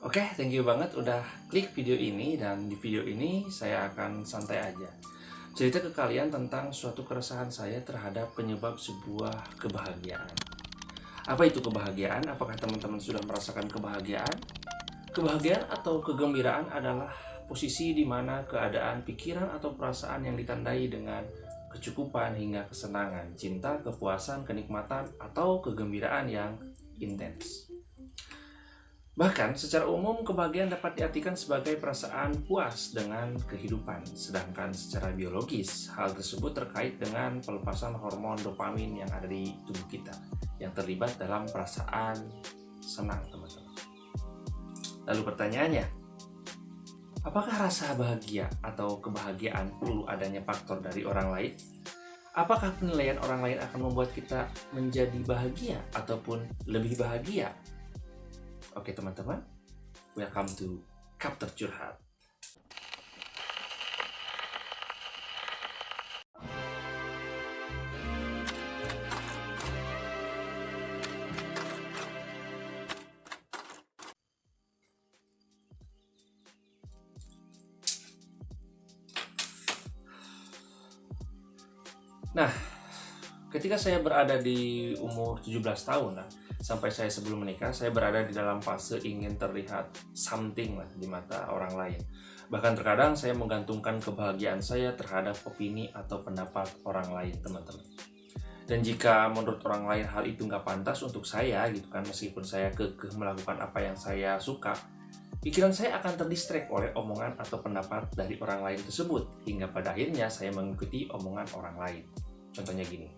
Oke, thank you banget udah klik video ini, dan di video ini saya akan santai aja cerita ke kalian tentang suatu keresahan saya terhadap penyebab sebuah kebahagiaan. Apa itu kebahagiaan? Apakah teman-teman sudah merasakan kebahagiaan? Kebahagiaan atau kegembiraan adalah posisi di mana keadaan, pikiran, atau perasaan yang ditandai dengan kecukupan hingga kesenangan, cinta, kepuasan, kenikmatan, atau kegembiraan yang intens. Bahkan, secara umum, kebahagiaan dapat diartikan sebagai perasaan puas dengan kehidupan. Sedangkan secara biologis, hal tersebut terkait dengan pelepasan hormon dopamin yang ada di tubuh kita, yang terlibat dalam perasaan senang, teman-teman. Lalu pertanyaannya, apakah rasa bahagia atau kebahagiaan perlu adanya faktor dari orang lain? Apakah penilaian orang lain akan membuat kita menjadi bahagia ataupun lebih bahagia? Oke teman-teman, welcome to Kapter Curhat. Nah, ketika saya berada di umur 17 tahun sampai saya sebelum menikah, saya berada di dalam fase ingin terlihat something di mata orang lain. Bahkan terkadang saya menggantungkan kebahagiaan saya terhadap opini atau pendapat orang lain, teman-teman. Dan jika menurut orang lain hal itu nggak pantas untuk saya, gitu kan, meskipun saya kekeh melakukan apa yang saya suka, pikiran saya akan terdistract oleh omongan atau pendapat dari orang lain tersebut, hingga pada akhirnya saya mengikuti omongan orang lain. Contohnya gini,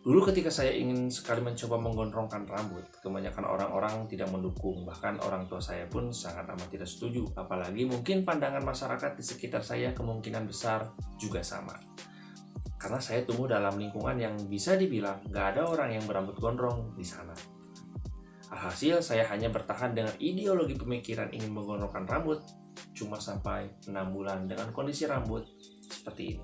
dulu ketika saya ingin sekali mencoba menggondrongkan rambut, kebanyakan orang-orang tidak mendukung, bahkan orang tua saya pun sangat amat tidak setuju, apalagi mungkin pandangan masyarakat di sekitar saya kemungkinan besar juga sama. Karena saya tumbuh dalam lingkungan yang bisa dibilang gak ada orang yang berambut gondrong di sana. Alhasil saya hanya bertahan dengan ideologi pemikiran ingin menggondrongkan rambut cuma sampai 6 bulan dengan kondisi rambut seperti ini.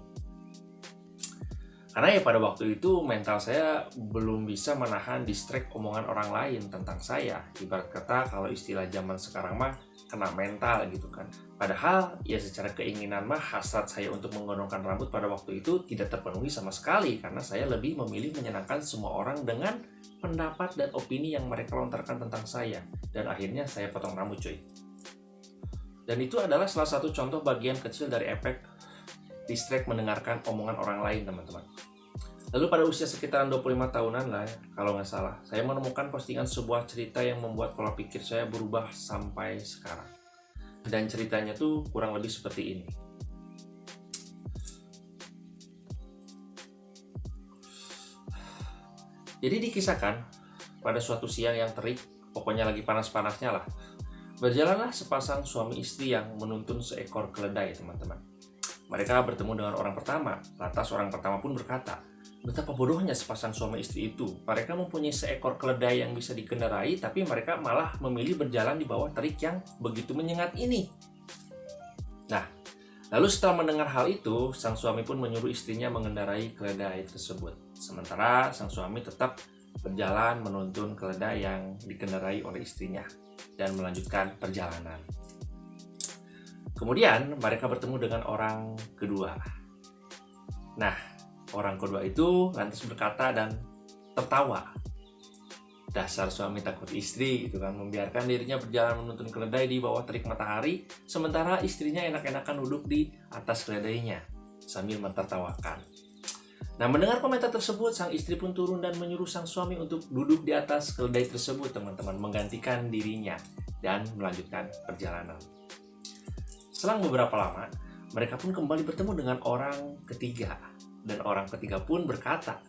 Karena ya pada waktu itu mental saya belum bisa menahan distract omongan orang lain tentang saya. Ibarat kata kalau istilah zaman sekarang mah kena mental gitu kan. Padahal ya secara keinginan mah hasrat saya untuk menggondongkan rambut pada waktu itu tidak terpenuhi sama sekali. Karena saya lebih memilih menyenangkan semua orang dengan pendapat dan opini yang mereka lontarkan tentang saya. Dan akhirnya saya potong rambut cuy. Dan itu adalah salah satu contoh bagian kecil dari efek distract mendengarkan omongan orang lain, teman-teman. Lalu pada usia sekitaran 25 tahunan lah ya, kalau nggak salah, saya menemukan postingan sebuah cerita yang membuat pola pikir saya berubah sampai sekarang. Dan ceritanya tuh kurang lebih seperti ini. Jadi dikisahkan, pada suatu siang yang terik, pokoknya lagi panas-panasnya lah, berjalanlah sepasang suami istri yang menuntun seekor keledai, teman-teman. Mereka bertemu dengan orang pertama, lantas orang pertama pun berkata, betapa bodohnya sepasang suami istri itu. Mereka mempunyai seekor keledai yang bisa dikendarai, tapi mereka malah memilih berjalan di bawah terik yang begitu menyengat ini. Nah, lalu setelah mendengar hal itu, sang suami pun menyuruh istrinya mengendarai keledai tersebut. Sementara sang suami tetap berjalan menuntun keledai yang dikendarai oleh istrinya dan melanjutkan perjalanan. Kemudian mereka bertemu dengan orang kedua. Nah, orang kedua itu lantas berkata dan tertawa. Dasar suami takut istri gitu kan, membiarkan dirinya berjalan menuntun keledai di bawah terik matahari, sementara istrinya enak-enakan duduk di atas keledainya sambil mentertawakan. Nah, mendengar komentar tersebut, sang istri pun turun dan menyuruh sang suami untuk duduk di atas keledai tersebut, teman-teman, menggantikan dirinya dan melanjutkan perjalanan. Selang beberapa lama, mereka pun kembali bertemu dengan orang ketiga. Dan orang ketiga pun berkata,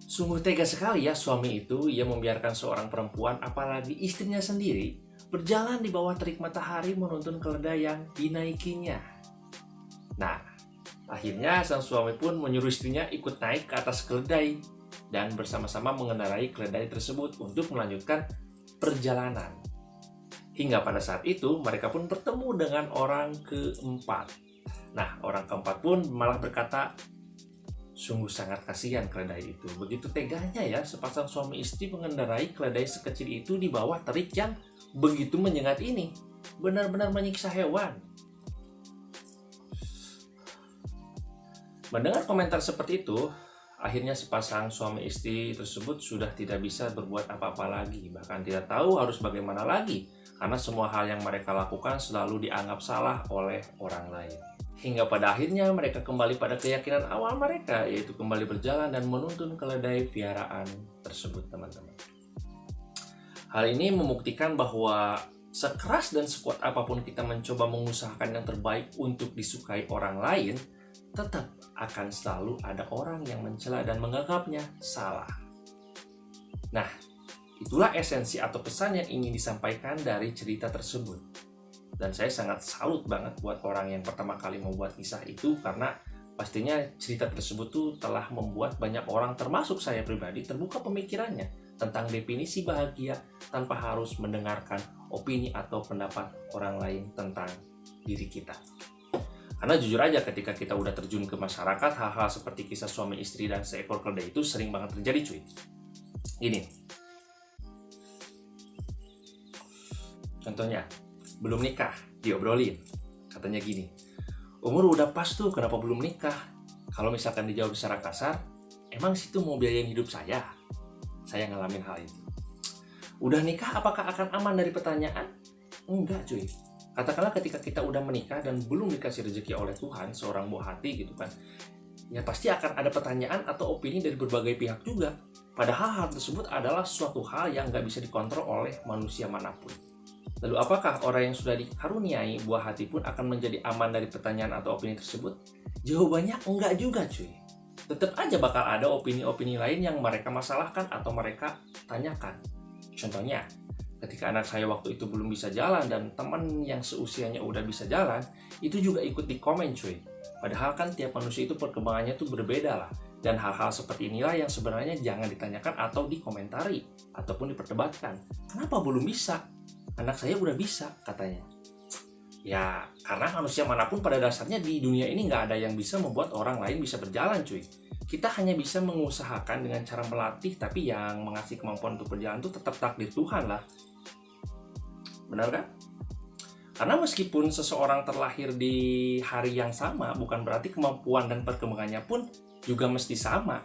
sungguh tega sekali ya suami itu, ia membiarkan seorang perempuan, apalagi istrinya sendiri, berjalan di bawah terik matahari menuntun keledai yang dinaikinya. Nah, akhirnya sang suami pun menyuruh istrinya ikut naik ke atas keledai dan bersama-sama mengendarai keledai tersebut untuk melanjutkan perjalanan. Hingga pada saat itu mereka pun bertemu dengan orang keempat. Nah, orang keempat pun malah berkata, sungguh sangat kasihan keledai itu. Begitu teganya ya sepasang suami istri mengendarai keledai sekecil itu di bawah terik yang begitu menyengat ini, benar-benar menyiksa hewan. Mendengar komentar seperti itu, akhirnya sepasang suami istri tersebut sudah tidak bisa berbuat apa-apa lagi, bahkan tidak tahu harus bagaimana lagi, karena semua hal yang mereka lakukan selalu dianggap salah oleh orang lain. Hingga pada akhirnya mereka kembali pada keyakinan awal mereka, yaitu kembali berjalan dan menuntun keledai piaraan tersebut, teman-teman. Hal ini membuktikan bahwa sekeras dan sekuat apapun kita mencoba mengusahakan yang terbaik untuk disukai orang lain, tetap akan selalu ada orang yang mencela dan menganggapnya salah. Nah, itulah esensi atau pesan yang ingin disampaikan dari cerita tersebut. Dan saya sangat salut banget buat orang yang pertama kali membuat kisah itu, karena pastinya cerita tersebut tuh telah membuat banyak orang, termasuk saya pribadi, terbuka pemikirannya tentang definisi bahagia tanpa harus mendengarkan opini atau pendapat orang lain tentang diri kita. Karena jujur aja, ketika kita udah terjun ke masyarakat, hal-hal seperti kisah suami istri dan seekor keledai itu sering banget terjadi, cuy. Gini, contohnya, belum nikah, diobrolin. Katanya gini, umur udah pas tuh, kenapa belum nikah? Kalau misalkan dijawab secara kasar, emang situ mau biayain hidup saya? Saya ngalamin hal itu. Udah nikah, apakah akan aman dari pertanyaan? Enggak, cuy. Katakanlah ketika kita udah menikah dan belum dikasih rezeki oleh Tuhan, seorang buah hati gitu kan, ya pasti akan ada pertanyaan atau opini dari berbagai pihak juga. Padahal hal tersebut adalah suatu hal yang nggak bisa dikontrol oleh manusia manapun. Lalu apakah orang yang sudah dikaruniai buah hati pun akan menjadi aman dari pertanyaan atau opini tersebut? Jawabannya enggak juga, cuy. Tetap aja bakal ada opini-opini lain yang mereka masalahkan atau mereka tanyakan. Contohnya, ketika anak saya waktu itu belum bisa jalan dan teman yang seusianya udah bisa jalan, itu juga ikut di komen, cuy. Padahal kan tiap manusia itu perkembangannya tuh berbeda lah. Dan hal-hal seperti inilah yang sebenarnya jangan ditanyakan atau dikomentari ataupun diperdebatkan. Kenapa belum bisa? Anak saya udah bisa, katanya. Ya, karena manusia manapun pada dasarnya di dunia ini nggak ada yang bisa membuat orang lain bisa berjalan, cuy. Kita hanya bisa mengusahakan dengan cara melatih, tapi yang mengasih kemampuan untuk berjalan itu tetap takdir Tuhan lah. Benar kan? Karena meskipun seseorang terlahir di hari yang sama, bukan berarti kemampuan dan perkembangannya pun juga mesti sama.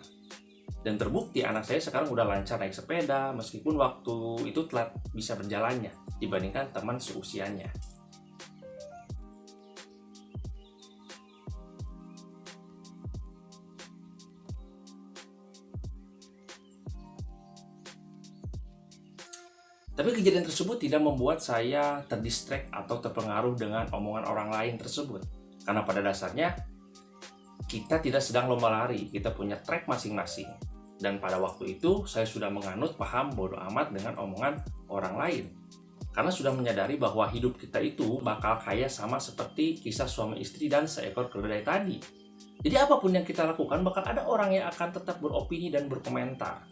Dan terbukti anak saya sekarang udah lancar naik sepeda, meskipun waktu itu telat bisa berjalannya dibandingkan teman seusianya. Tapi kejadian tersebut tidak membuat saya terdistract atau terpengaruh dengan omongan orang lain tersebut. Karena pada dasarnya, kita tidak sedang lomba lari, kita punya track masing-masing. Dan pada waktu itu, saya sudah menganut paham bodo amat dengan omongan orang lain. Karena sudah menyadari bahwa hidup kita itu bakal kaya sama seperti kisah suami istri dan seekor keledai tadi. Jadi apapun yang kita lakukan, bakal ada orang yang akan tetap beropini dan berkomentar.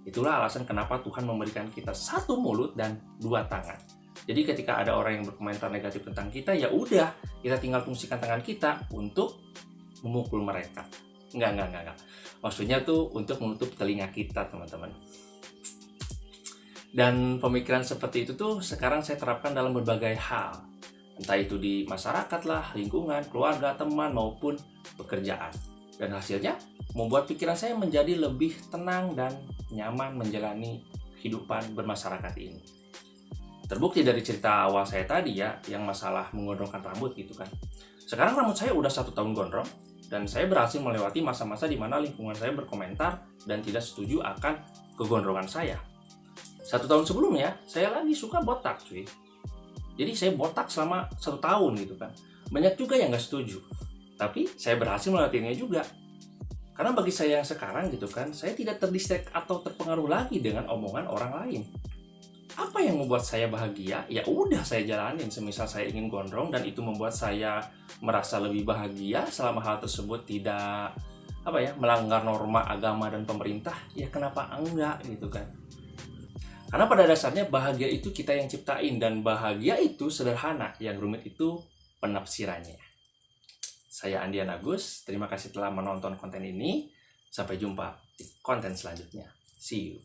Itulah alasan kenapa Tuhan memberikan kita satu mulut dan dua tangan. Jadi ketika ada orang yang berkomentar negatif tentang kita, ya udah, kita tinggal fungsikan tangan kita untuk memukul mereka. Enggak. Maksudnya tuh untuk menutup telinga kita, teman-teman. Dan pemikiran seperti itu tuh sekarang saya terapkan dalam berbagai hal. Entah itu di masyarakat lah, lingkungan, keluarga, teman, maupun pekerjaan. Dan hasilnya membuat pikiran saya menjadi lebih tenang dan nyaman menjalani kehidupan bermasyarakat ini. Terbukti dari cerita awal saya tadi ya, yang masalah menggondrongkan rambut gitu kan. Sekarang rambut saya udah 1 tahun gondrong, dan saya berhasil melewati masa-masa di mana lingkungan saya berkomentar dan tidak setuju akan kegondrongan saya. 1 tahun sebelumnya, saya lagi suka botak, cuy. Jadi saya botak selama 1 tahun gitu kan. Banyak juga yang gak setuju. Tapi saya berhasil melewatinya juga. Karena bagi saya yang sekarang gitu kan, saya tidak terdistract atau terpengaruh lagi dengan omongan orang lain. Apa yang membuat saya bahagia? Ya udah saya jalanin. Semisal saya ingin gondrong dan itu membuat saya merasa lebih bahagia selama hal tersebut tidak melanggar norma agama dan pemerintah, ya kenapa enggak gitu kan? Karena pada dasarnya bahagia itu kita yang ciptain, dan bahagia itu sederhana, yang rumit itu penafsirannya. Saya Andian Agus, terima kasih telah menonton konten ini. Sampai jumpa di konten selanjutnya. See you.